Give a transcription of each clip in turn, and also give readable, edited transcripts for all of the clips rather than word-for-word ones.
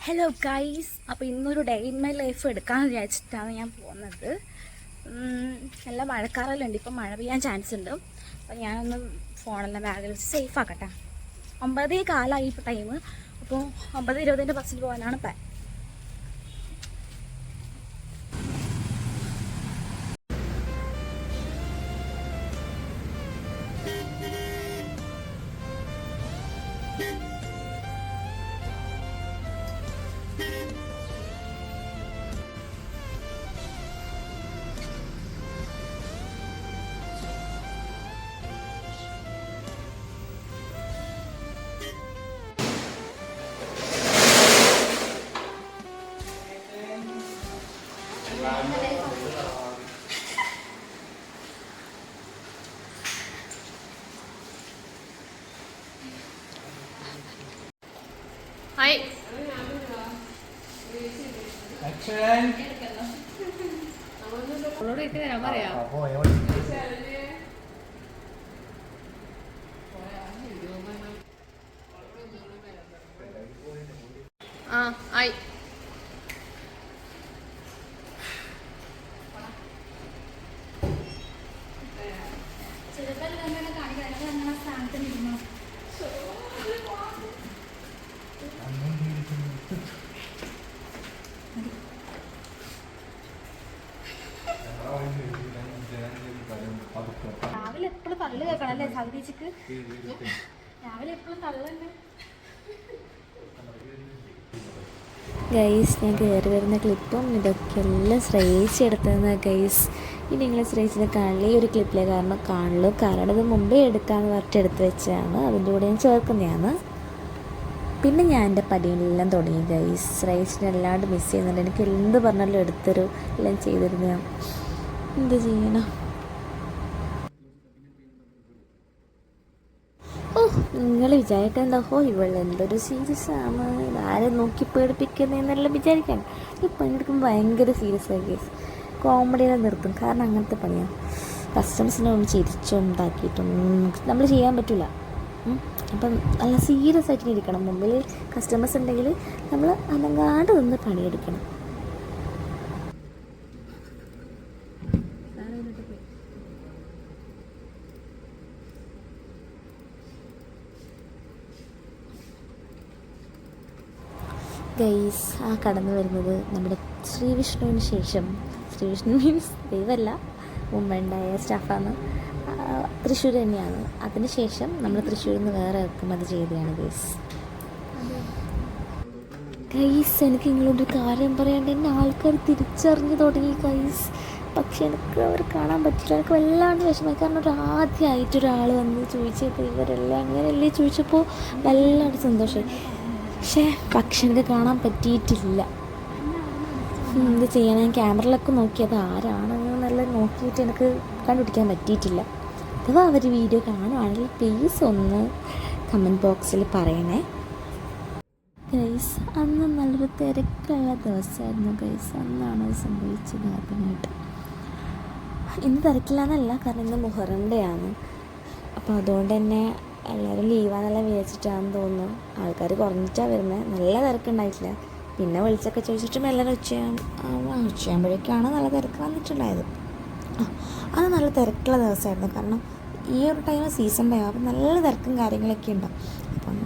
Hello guys, അപ്പോൾ ഇന്നൊരു day in my life എടുക്കാമെന്ന് വിചാരിച്ചിട്ടാണ് ഞാൻ പോകുന്നത്. നല്ല മഴക്കാറെല്ലാം ഉണ്ട്, ഇപ്പം മഴ പെയ്യാൻ ചാൻസ് ഉണ്ട്. അപ്പോൾ ഞാനൊന്ന് ഫോണെല്ലാം ബാഗിൽ വെച്ച് സേഫ് ആക്കട്ടെ. 9:15 ഇപ്പോൾ ടൈം. അപ്പോൾ 9:20 ബസ്സിൽ പോകാനാണ് പ്ലാൻ. ഹായ് അവളോട് ഇട്ട് തരാൻ പറയാം. ആ ആയി. രാവിലെ എപ്പോഴും തള്ളു കേൾക്കണം അല്ലേ സൗദീച്ചിക്ക്? രാവിലെ എപ്പോഴും തള്ളു തന്നെ. ഗൈസ്, ഞാൻ കയറി വരുന്ന ക്ലിപ്പും ഇതൊക്കെ എല്ലാം ശ്രേയിച്ചെടുത്തതെന്ന് ഗൈസ്. ഇനി നിങ്ങൾ ശ്രേയിച്ചത് കാണലേ ഒരു ക്ലിപ്പിലെ കാരണം ഇത് മുമ്പേ എടുക്കാമെന്ന് പറഞ്ഞിട്ട് എടുത്ത് വെച്ചതാണ്. അതിൻ്റെ കൂടെ ഞാൻ ചേർക്കുന്നതാണ്. പിന്നെ ഞാൻ എൻ്റെ പടിയെല്ലാം തുടങ്ങി ഗൈസ്. ശ്രേയിച്ചിട്ട് അല്ലാണ്ട് മിസ് ചെയ്യുന്നുണ്ട്. എനിക്ക് എന്ത് പറഞ്ഞാലും എടുത്തൊരു എല്ലാം ചെയ്തിരുന്നു. ഞാൻ എന്ത് ചെയ്യണം? നിങ്ങൾ വിചാരിക്കണ്ടോ ഇവളെന്തൊരു സീരിയസ് ആണ്, ആരെ നോക്കി പേടിപ്പിക്കുന്നതെന്നെല്ലാം വിചാരിക്കാൻ. ഈ പണിയെടുക്കുമ്പോൾ ഭയങ്കര സീരിയസ് ആയി കേസ്. കോമഡിയെല്ലാം നിർത്തും, കാരണം അങ്ങനത്തെ പണിയാണ്. കസ്റ്റമേഴ്സിനെ ഒന്ന് ചിരിച്ചും ഇതാക്കിയിട്ടും നമ്മൾ ചെയ്യാൻ പറ്റില്ല. അപ്പം നല്ല സീരിയസ് ആയിട്ട് ഇരിക്കണം. മുമ്പിൽ കസ്റ്റമേഴ്സ് ഉണ്ടെങ്കിൽ നമ്മൾ അനങ്ങാണ്ട് നിന്ന് പണിയെടുക്കണം. ഗൈസ്, ആ കടന്നു വരുന്നത് നമ്മുടെ ശ്രീവിഷ്ണുവിന് ശേഷം, ശ്രീവിഷ്ണു മീൻസ് ദൈവമല്ല, മുമ്പ് ഉണ്ടായ സ്റ്റാഫാണ്, തൃശ്ശൂർ തന്നെയാണ്. അതിന് ശേഷം നമ്മൾ തൃശ്ശൂരിൽ നിന്ന് വേറെ ഇറക്കുമതി ചെയ്തതാണ് ഗൈസ്. എനിക്ക് നിങ്ങളോടൊരു കാര്യം പറയാണ്ട് എന്നെ ആൾക്കാർ തിരിച്ചറിഞ്ഞു തുടങ്ങി ഗൈസ്. പക്ഷെ എനിക്ക് അവർ കാണാൻ പറ്റില്ല. എനിക്ക് വല്ലാണ്ട് വിഷമമായി. കാരണം ആദ്യമായിട്ടൊരാൾ വന്ന് ചോദിച്ചപ്പോൾ ഇവരെല്ലാം അങ്ങനെയല്ലേ ചോദിച്ചപ്പോൾ വല്ലാണ്ട് സന്തോഷമായി. പക്ഷെ എനിക്ക് കാണാൻ പറ്റിയിട്ടില്ല. എന്ത് ചെയ്യാൻ? ഞാൻ ക്യാമറയിലൊക്കെ നോക്കിയത് ആരാണെന്ന് നോക്കിയിട്ട് എനിക്ക് കണ്ടുപിടിക്കാൻ പറ്റിയിട്ടില്ല. അഥവാ അവർ വീഡിയോ കാണുവാണെങ്കിൽ പ്ലീസ് ഒന്ന് കമൻറ്റ് ബോക്സിൽ പറയണേ ഗൈസ്. അന്ന് നല്ലൊരു തിരക്കുള്ള ദിവസമായിരുന്നു ഗൈസ്. അന്നാണ് അത് സംഭവിച്ചത് ആദ്യമായിട്ട്. ഇന്ന് തിരക്കില്ലാന്നല്ല, കാരണം ഇന്ന് മുഹറൻ്റെയാണ്. അപ്പോൾ അതുകൊണ്ട് തന്നെ എല്ലാവരും ലീവാന്നെല്ലാം വിചാരിച്ചിട്ടാണെന്ന് തോന്നുന്നു. ആൾക്കാർ കുറഞ്ഞിട്ടാണ് വരുന്നത്. നല്ല തിരക്കുണ്ടായിട്ടില്ല. പിന്നെ വിളിച്ചൊക്കെ ചോദിച്ചിട്ടും എല്ലാവരും ഉച്ചയാകുമ്പോഴേക്കാണ് നല്ല തിരക്ക് വന്നിട്ടുണ്ടായത്. അത് നല്ല തിരക്കുള്ള ദിവസമായിരുന്നു. കാരണം ഈ ഒരു ടൈം സീസൺ ടൈം, അപ്പം നല്ല തിരക്കും കാര്യങ്ങളൊക്കെ ഉണ്ടാവും. അപ്പം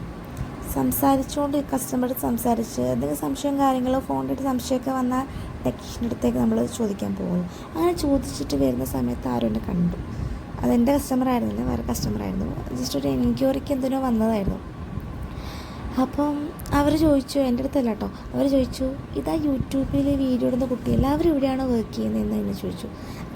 സംസാരിച്ചുകൊണ്ട് കസ്റ്റമറോട് സംസാരിച്ച് എന്തെങ്കിലും സംശയം കാര്യങ്ങളോ ഫോണിൻ്റെ സംശയമൊക്കെ വന്നാൽ ടെക്നീഷ്യൻ്റെ അടുത്തേക്ക് നമ്മൾ ചോദിക്കാൻ പോകുന്നു. അങ്ങനെ ചോദിച്ചിട്ട് വരുന്ന സമയത്ത് ആരും എന്നെ കണ്ടു. അതെൻ്റെ കസ്റ്റമറായിരുന്നില്ല, വേറെ കസ്റ്റമറായിരുന്നു. ജസ്റ്റ് ഒരു എൻക്വയറിക്ക് എന്തിനോ വന്നതായിരുന്നു. അപ്പം അവർ ചോദിച്ചു, എൻ്റെ അടുത്തല്ല കേട്ടോ, അവർ ചോദിച്ചു, ഇതാ യൂട്യൂബിൽ വീഡിയോ ഇടുന്ന കുട്ടി, എല്ലാവരും ഇവിടെയാണോ വർക്ക് ചെയ്യുന്നതെന്ന് എന്നെ ചോദിച്ചു.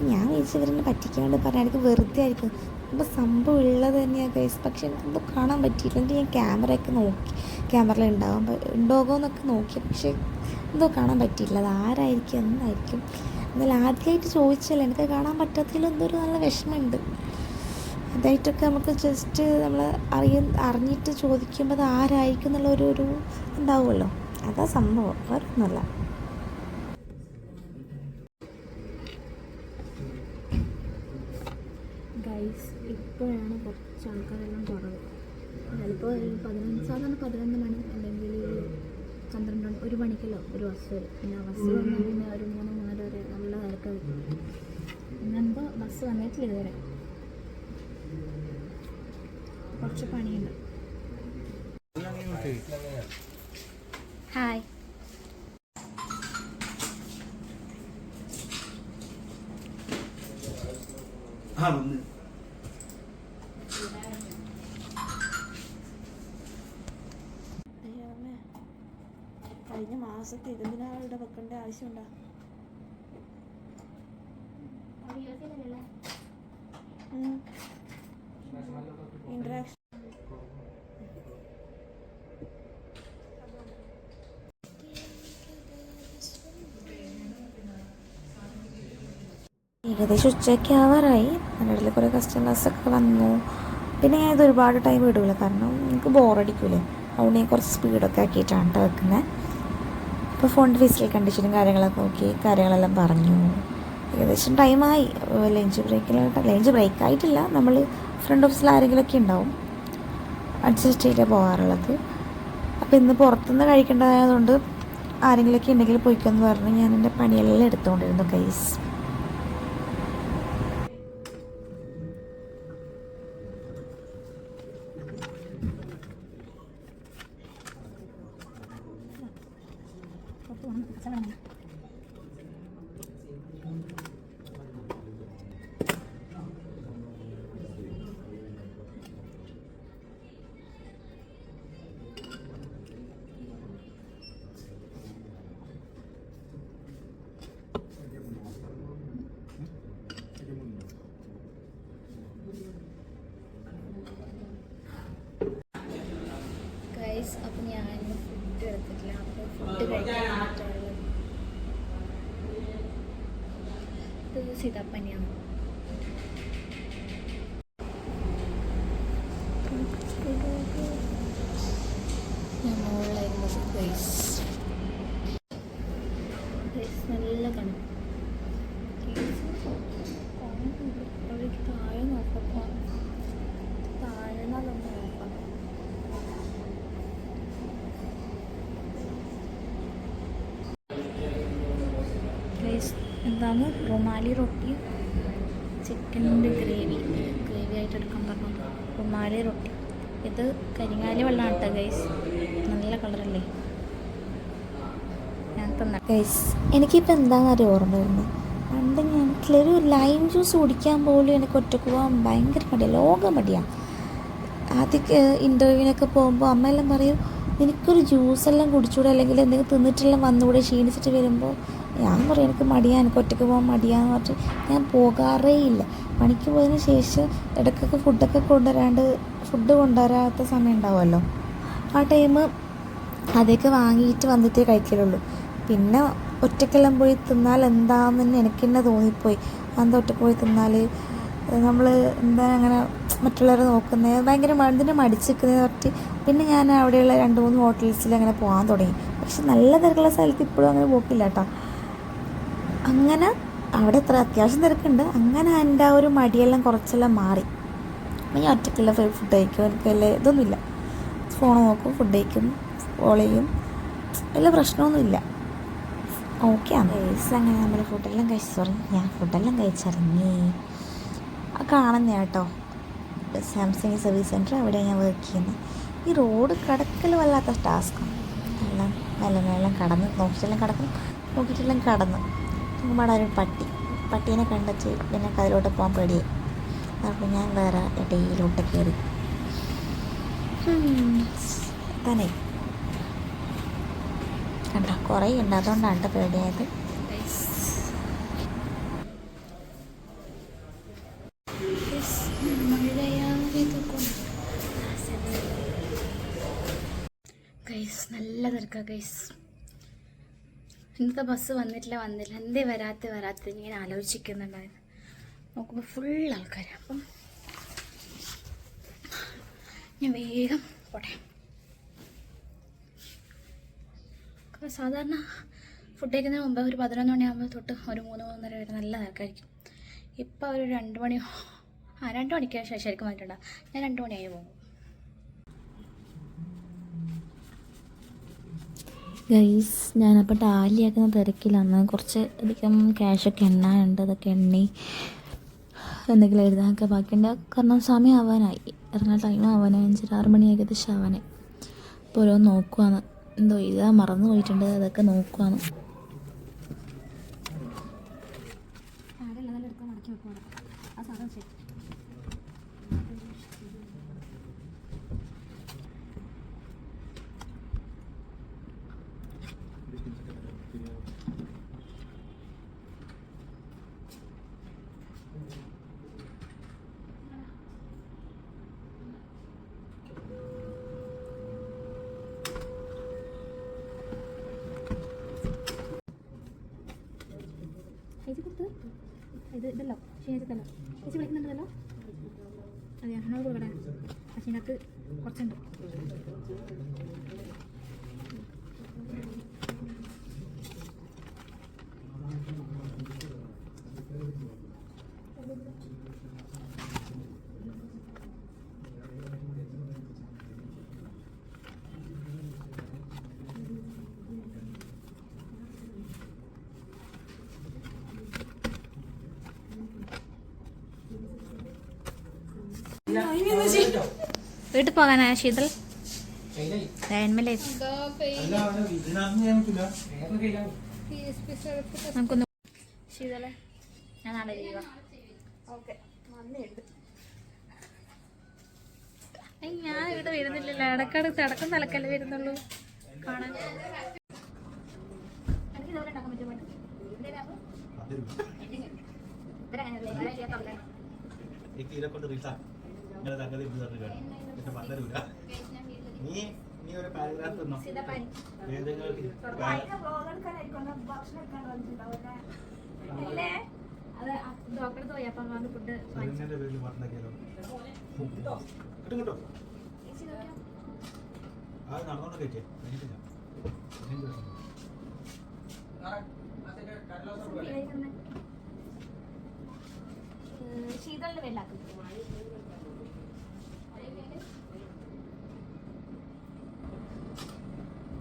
ഞാൻ വിചാരിച്ചു ഇവരെന്നെ പറ്റിക്കാണ്ട് പറഞ്ഞാൽ എനിക്ക് വെറുതെ ആയിരിക്കും. അപ്പോൾ സംഭവം ഉള്ളത് തന്നെയാണ് ഗൈസ്. പക്ഷെ എനിക്കെന്തോ കാണാൻ പറ്റിയില്ല. എന്നിട്ട് ഞാൻ ക്യാമറയൊക്കെ നോക്കി, ക്യാമറയിൽ ഉണ്ടാകുമോ എന്നൊക്കെ നോക്കി. പക്ഷേ എന്തോ കാണാൻ പറ്റിയില്ല. അത് ആരായിരിക്കും എന്നായിരിക്കും. എന്നാലും ആദ്യമായിട്ട് ചോദിച്ചല്ലോ, എനിക്ക് കാണാൻ പറ്റാത്തതിൽ എന്തൊരു നല്ല വിഷമമുണ്ട്. അതായിട്ടൊക്കെ നമുക്ക് ജസ്റ്റ് നമ്മൾ അറിഞ്ഞിട്ട് ചോദിക്കുമ്പോൾ അത് ആരായിരിക്കും എന്നുള്ള ഒരു ഉണ്ടാവുമല്ലോ. അതാ സംഭവം, വേറൊന്നുമല്ല. ഗൈസ്, ഇപ്പോഴാണ് കുറച്ച് ആൾക്കാരെല്ലാം കുറവ്. ചിലപ്പോൾ 11 മണി അല്ലെങ്കിൽ 1 മണിക്കല്ലോ ഒരു ബസ് വരും. പിന്നെ ബസ് വന്നാൽ പിന്നെ ഒരു 3 വരെ നല്ല തിരക്കായി. ഇന്നെന്തോ ബസ് വന്നിട്ടില്ല ഇതുവരെ. കുറച്ച് പണിയുണ്ട്. ഹായ്. കഴിഞ്ഞ മാസത്തെ ഇതിനാളുടെ വെക്കേണ്ട ആവശ്യമുണ്ടോ? ഇൻട്രാക്ഷൻ ഏകദേശം ഉച്ചയ്ക്ക് ആവാറായി. അതിൻ്റെ ഇടയിൽ കുറേ കസ്റ്റമേഴ്സൊക്കെ വന്നു. പിന്നെ ഞാൻ ഇത് ഒരുപാട് ടൈം ഇടില്ല, കാരണം എനിക്ക് ബോറടിക്കൂലേ. അതുകൊണ്ട് ഞാൻ കുറച്ച് സ്പീഡൊക്കെ ആക്കിയിട്ടാണ് കേട്ടോ വെക്കുന്നത്. അപ്പോൾ ഫോണിൻ്റെ ഫിസിക്കൽ കണ്ടീഷനും കാര്യങ്ങളൊക്കെ നോക്കി കാര്യങ്ങളെല്ലാം പറഞ്ഞു. ഏകദേശം ടൈമായി. ലഞ്ച് ബ്രേക്കായിട്ടില്ല. നമ്മൾ ഫ്രണ്ട് ഓഫീസിൽ ആരെങ്കിലുമൊക്കെ ഉണ്ടാവും, അഡ്ജസ്റ്റ് ചെയ്തിട്ടാണ് പോകാറുള്ളത്. അപ്പോൾ ഇന്ന് പുറത്തുനിന്ന് കഴിക്കേണ്ടതായതുകൊണ്ട് ആരെങ്കിലുമൊക്കെ ഉണ്ടെങ്കിൽ പോയിക്കെന്ന് പറഞ്ഞ് ഞാൻ എൻ്റെ പണിയെല്ലാം എടുത്തുകൊണ്ടിരുന്നു ഗൈസ്. അപ്പം ഞാൻ ഫുഡ് എടുത്തിട്ടില്ല. അപ്പോൾ ഫുഡ് കഴിക്കാൻ പറ്റുള്ളത് ഇത് സീതാപ്പനിയാണ്. ഞാൻ മുകളിലായിരുന്നു നല്ല കണു അവിടേക്ക് താഴെ നോക്കപ്പോൾ താഴ്ന്നതൊന്നും നോക്കാം. എന്താണ് റുമാലി റൊട്ടി, ചിക്കനിൻ്റെ ഗ്രേവി ആയിട്ട് എടുക്കാൻ പറഞ്ഞു. റുമാലി റൊട്ടി. ഇത് കരിങ്ങാലി വെള്ളമാണ് കേട്ടോ ഗൈസ്. നല്ല കളറല്ലേ. ഞാൻ തന്ന ഗൈസ് എനിക്കിപ്പോൾ എന്താണെന്നറിയാം ഓർമ്മ വരുന്നത്. പണ്ട് ഞാനൊരു ലൈം ജ്യൂസ് കുടിക്കാൻ പോലും എനിക്ക് ഒറ്റക്ക് പോകാൻ ഭയങ്കര മടിയാണ്, ലോക മടിയാണ്. ആദ്യമൊക്കെ ഇൻ്റർവ്യൂവിനൊക്കെ പോകുമ്പോൾ അമ്മയെല്ലാം പറയും എനിക്കൊരു ജ്യൂസെല്ലാം കുടിച്ചുകൂടെ, അല്ലെങ്കിൽ എന്തെങ്കിലും തിന്നിട്ടെല്ലാം വന്നുകൂടെ ക്ഷീണിച്ചിട്ട് വരുമ്പോൾ. ഞാൻ പറയും എനിക്ക് മടിയാണ്, എനിക്ക് ഒറ്റയ്ക്ക് പോകാൻ മടിയാന്ന് പറഞ്ഞിട്ട് ഞാൻ പോകാറേ ഇല്ല. പണിക്ക് പോയതിന് ശേഷം ഇടയ്ക്കൊക്കെ ഫുഡ് കൊണ്ടുവരാത്ത സമയം ഉണ്ടാവുമല്ലോ, ആ ടൈം അതൊക്കെ വാങ്ങിയിട്ട് വന്നിട്ടേ കഴിക്കലുള്ളൂ. പിന്നെ ഒറ്റയ്ക്കെല്ലാം പോയി തിന്നാൽ എന്താണെന്ന് തന്നെ എനിക്ക് തന്നെ തോന്നിപ്പോയി. എന്താ ഒറ്റയ്ക്ക് പോയി തിന്നാൽ നമ്മൾ എന്താ അങ്ങനെ മറ്റുള്ളവരെ നോക്കുന്നത്, ഭയങ്കര ഇതിനെ മടിച്ചിരിക്കുന്നത് പറഞ്ഞിട്ട് പിന്നെ ഞാൻ അവിടെയുള്ള 2-3 ഹോട്ടൽസിൽ അങ്ങനെ പോകാൻ തുടങ്ങി. പക്ഷെ നല്ല തിരക്കുള്ള സ്ഥലത്ത് ഇപ്പോഴും അങ്ങനെ പോക്കില്ല കേട്ടോ. അങ്ങനെ അവിടെ എത്ര അത്യാവശ്യം തിരക്കുണ്ട്. അങ്ങനെ എൻ്റെ ആ ഒരു മടിയെല്ലാം കുറച്ചെല്ലാം മാറി. അപ്പം ഞാൻ ഒറ്റയ്ക്കുള്ള ഫുഡ് കഴിക്കും, എനിക്കല്ലേ ഇതൊന്നുമില്ല. ഫോൺ നോക്കും, ഫുഡ് കഴിക്കും, കോൾ ചെയ്യും, വലിയ പ്രശ്നമൊന്നുമില്ല. ഓക്കെയാണ് ഗൈസ്. അങ്ങനെ നമ്മൾ ഫുഡെല്ലാം ഞാൻ ഫുഡെല്ലാം കഴിച്ചിറങ്ങി. കാണുന്ന കേട്ടോ സാംസങ് സർവീസ് സെൻറ്റർ, അവിടെയാണ് ഞാൻ വർക്ക് ചെയ്യുന്നത്. ഈ റോഡ് കടക്കൽ വല്ലാത്ത ടാസ്ക്കാണ്. എല്ലാം മെല്ലെ കടന്ന് നോക്കിയിട്ടെല്ലാം കടന്ന് നമ്മുടെ ഒരു പട്ടീനെ കണ്ടിട്ട് പിന്നെ അതിലോട്ട് പോകാൻ പേടിയായി. അപ്പോൾ ഞാൻ വേറെ ഇടയിലോട്ട് കയറി തന്നെ കണ്ട കുറേ ഉണ്ട്, അതുകൊണ്ടാണ് പേടിയായത്. ഗൈസ് നല്ല തിരക്കാണ് ഗൈസ്. ഇന്നത്തെ ബസ് വന്നില്ല എന്തേ വരാത്ത ഇങ്ങനെ ആലോചിക്കുന്നുണ്ടായിരുന്നു. നോക്കുമ്പോൾ ഫുൾ ആൾക്കാർ. അപ്പം ഞാൻ വേഗം പോട്ടെ. സാധാരണ ഫുഡ് കഴിക്കുന്നതിന് മുമ്പ് ഒരു 11 മണിയാകുമ്പോൾ തൊട്ട് ഒരു 3-3:30 വരെ നല്ല തിരക്കായിരിക്കും. ഇപ്പം ഒരു 2 മണിയോ 2 മണിക്ക് ശേഷമായിരിക്കും വന്നിട്ടുണ്ടാകും. ഞാൻ 2 മണിയായി പോകും. ഗൈസ് ഞാനപ്പോൾ ടാലിയാക്കുന്ന തിരക്കിലാണ്. കുറച്ച് അധികം ക്യാഷൊക്കെ എണ്ണാനുണ്ട്. അതൊക്കെ എണ്ണി എന്തെങ്കിലും എഴുതാനൊക്കെ ബാക്കിയുണ്ട്. കാരണം സമയം ആവാനായി, ഇറങ്ങാൻ ടൈം ആവാനായി. 5-6 മണി ഏകദേശം ആവാനായി. അപ്പോൾ ഓരോ നോക്കുവാണ്, എന്തോ എഴുതാൻ മറന്നു പോയിട്ടുണ്ട്, അതൊക്കെ നോക്കുവാണ്. ഇതല്ലോ ശനിയാഴ്ചത്തല്ലോ ചേച്ചി വിളിക്കുന്നുണ്ടല്ലോ. അതെ എന്നോട് കൊടുക്കണേ. പക്ഷേ ഇതിനകത്ത് കുറച്ചുണ്ട്. വീട്ടിൽ പോകാനായ ശീതൾ നമുക്കൊന്ന് ശീതളെ ഞാൻ നാളെ ലീവാ. ഓക്കെ ഞാൻ ഇവിടെ വരുന്നില്ലല്ലോ. ഇടക്കിടക്ക് ഇടക്കും തലക്കല്ലേ വരുന്നുള്ളൂ കാണാൻ. എനിക്ക് ഇതുപോലെ ഉണ്ടാക്കാൻ പറ്റുമോ? നീ ഒരു പാരഗ്രാഫ് തന്നോ ഡോക്ടറെ പോയപ്പോ ഫുഡ് കിട്ടോ അത് നടന്നോണ്ട് കഴിച്ചേ ശീതളിന് വെള്ളാക്കും.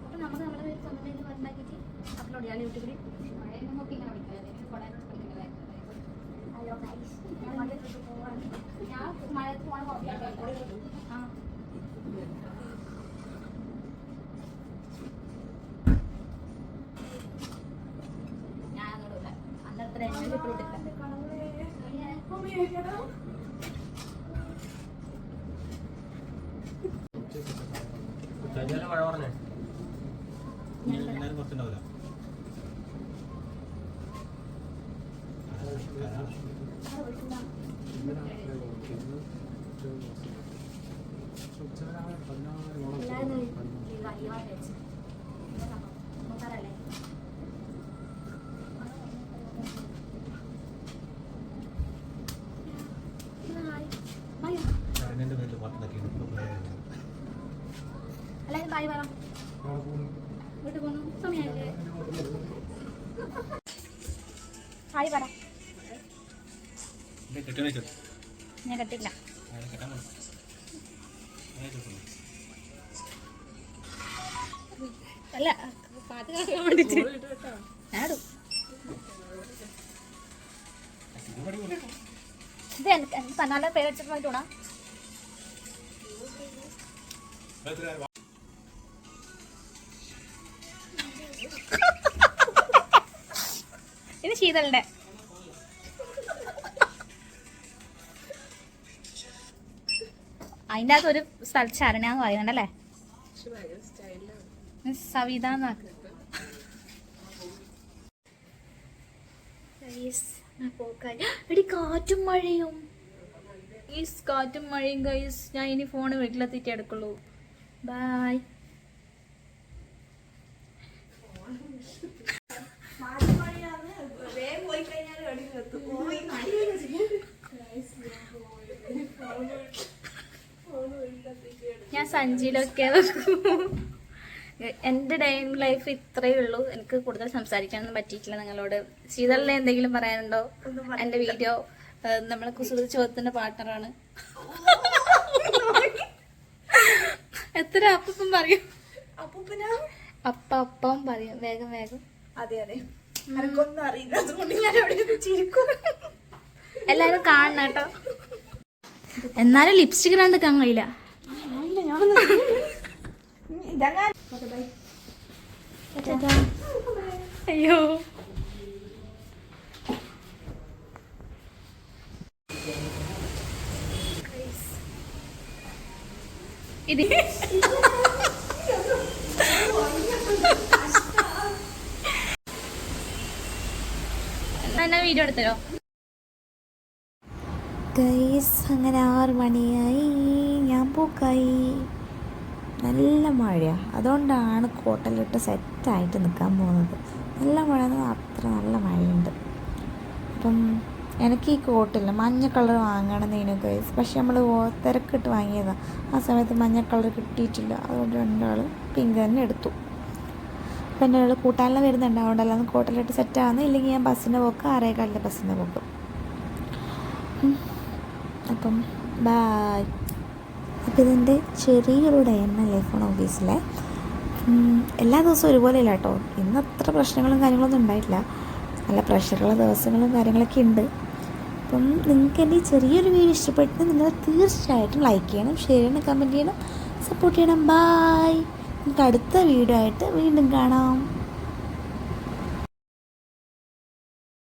അപ്പൊ നമുക്ക് നമ്മുടെ സ്വന്തം ഉണ്ടാക്കിയിട്ട് അപ്ലോഡ് ചെയ്യാം യൂട്യൂബിൽ. ഹലോ ഗൈസ്, ഞാൻ മഴയത്ത് പോകാൻ ആ ഞാനൊന്നുമില്ല അന്നത്തെ ഇട്ടില്ല. മഴ പറഞ്ഞേ കുറച്ചുണ്ടാവില്ല. എല്ലാവരും ബായ് പറ. വീട്ടിൽ പോന്നു സമയമായില്ലേ? ഹായ് പറ. ഞാൻ കെട്ടില്ല. അല്ല പാട്ട് കേൾക്കാൻ വേണ്ടിട്ട് ഞാടും. ഇത് എനിക്ക് തന്നാലെ പേരടിച്ചിട്ട് വേണ്ടിട്ടൂടാ. ഇത് ശീതളിന്റെ. അതിൻ്റെ അകത്ത് ഒരു സ്ഥലത്ത് ശരണാന്ന് പറയുന്നുണ്ടല്ലേ. സവിത എടി കാറ്റും മഴയും. കാറ്റും മഴയും ഗൈസ്. ഞാൻ ഇനി ഫോണ് വീട്ടിലെത്തിയിട്ട് എടുക്കുള്ളൂ. ബൈ. ഞാൻ സഞ്ചിയിലൊക്കെ എൻ്റെ ഡേ ഇൻ ലൈഫ് ഇത്രയേ ഉള്ളൂ. എനിക്ക് കൂടുതൽ സംസാരിക്കാനൊന്നും പറ്റിയിട്ടില്ല നിങ്ങളോട്. ശീതളിനെ എന്തെങ്കിലും പറയാനുണ്ടോ? എൻ്റെ വീഡിയോ നമ്മളെ കുസൃതി ചോദ്യത്തിൻ്റെ പാർട്ണറാണ്. എത്ര അപ്പൂപ്പൻ പറയും? അപ്പം പറയും വേഗം വേഗം. അതെ അതെ, എനിക്കൊന്നും അറിയില്ല, അതുകൊണ്ട് ഞാൻ എവിടെ ചിരിക്കും. എല്ലാരും കാണണം കേട്ടോ. എന്നാലും ലിപ്സ്റ്റിക് ഇടാണ്ട് നിൽക്കാൻ കഴിയില്ല. അയ്യോ ഇത് എന്നാ വീഡിയോ എടുത്തരോ ഗൈസ്. അങ്ങനെ 6 മണിയായി, ഞാൻ പോക്കായി. നല്ല മഴയാണ്, അതുകൊണ്ടാണ് കോട്ടലിട്ട് സെറ്റായിട്ട് നിൽക്കാൻ പോകുന്നത്. നല്ല മഴ എന്ന് പറഞ്ഞാൽ അത്ര നല്ല മഴയുണ്ട്. അപ്പം എനിക്ക് ഈ കോട്ടില്ല, മഞ്ഞ കളർ വാങ്ങണമെന്നേനു ഗൈസ്. പക്ഷെ നമ്മൾ തിരക്കിട്ട് വാങ്ങിയതാണ്, ആ സമയത്ത് മഞ്ഞ കളർ കിട്ടിയിട്ടില്ല. അതുകൊണ്ട് 2 പിങ്ക് തന്നെ എടുത്തു. അപ്പം എൻ്റെ ഒരാൾ കൂട്ടാനെല്ലാം വരുന്നുണ്ട്, അതുകൊണ്ട് എല്ലാം കോട്ടലിട്ട് സെറ്റാകുന്നു. ഇല്ലെങ്കിൽ ഞാൻ ബസ്സിന് പോക്ക്, 6:15 ബസ്സിന് പോക്ക്. അപ്പം ബായ്. അപ്പോൾ ഇതിൻ്റെ ചെറിയൊരു ഡേ ഇൻ മൈ ലൈഫാണ് ഓഫീസിലെ. എല്ലാ ദിവസവും ഒരുപോലെ ഇല്ല കേട്ടോ. ഇന്ന് അത്ര പ്രശ്നങ്ങളും കാര്യങ്ങളൊന്നും ഉണ്ടായിട്ടില്ല. നല്ല പ്രഷറുള്ള ദിവസങ്ങളും കാര്യങ്ങളൊക്കെ ഉണ്ട്. അപ്പം നിങ്ങൾക്ക് എൻ്റെ ഈ ചെറിയൊരു വീഡിയോ ഇഷ്ടപ്പെട്ട് നിങ്ങൾ തീർച്ചയായിട്ടും ലൈക്ക് ചെയ്യണം, ഷെയർ ചെയ്യണം, കമൻറ്റ് ചെയ്യണം, സപ്പോർട്ട് ചെയ്യണം. ബായ്. നമുക്ക് അടുത്ത വീഡിയോ ആയിട്ട് വീണ്ടും കാണാം.